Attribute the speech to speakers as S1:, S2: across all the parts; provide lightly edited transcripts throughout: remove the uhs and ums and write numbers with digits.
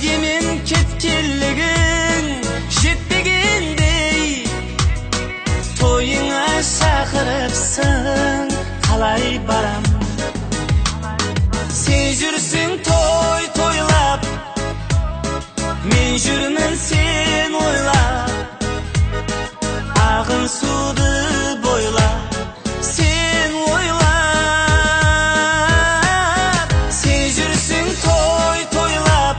S1: өзгемен кеткенлігің жетпегендей, тойыңа шақырыпсың, қалай барам? Сен жүрсің той тойлап, мен жүрмін сен ойлап, ағын суды бойлап, сен ойлап. Сен жүрсің той тойлап,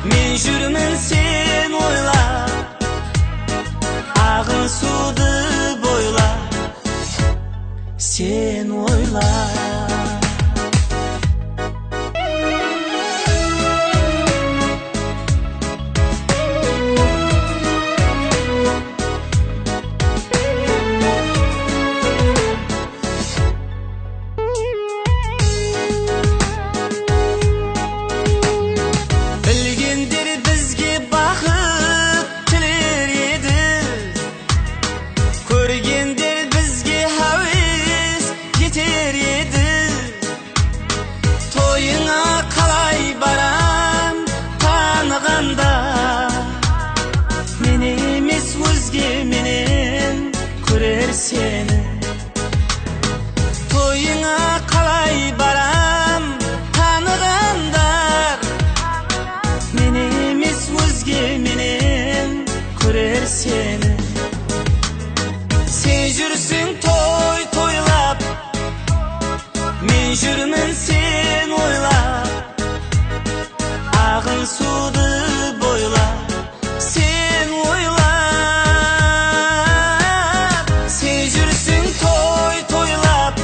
S1: мен жүрмін сен ойлап, ағын суды бойлап, сен ойлап. Мен емес өзге менен көрер сені, тойыңа қалай барам танығандар. Мен емес өзге менен көрер сені. Сен жүрсің той тойлап, мен жүрмін сен ойлап, ағын суды бойлап, сен ойлап. Сен жүрсің той тойлап,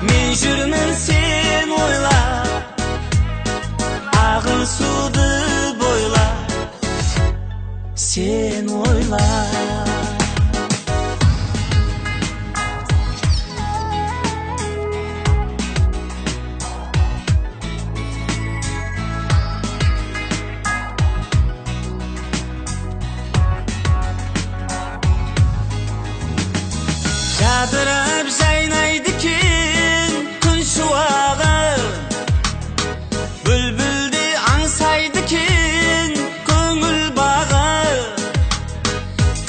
S1: мен жүрмін сен ойлап, ағын суды бойлап, сен ойлап. Жадырап жайнайды кен күн шуағы, бүлбүлде аңсайды кен көңіл бағы.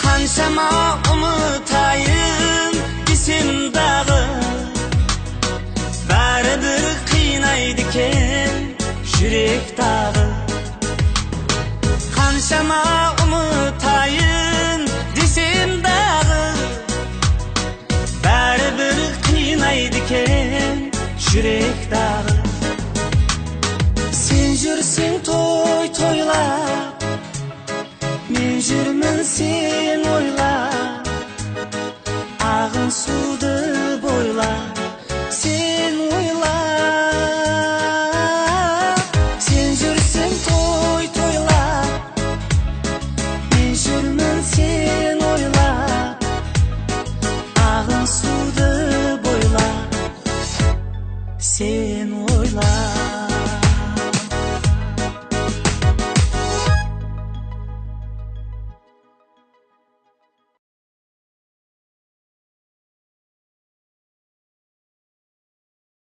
S1: Қаншама ұмытайын десем дағы, бәрібір қинайды кен жүрек дағы. Қаншама ұмытайын десем дағы, бәрібір қинайды кен жүрек дағы. Сен жүрсің той тойлап, мен жүрмін сен ойлап, ағын суды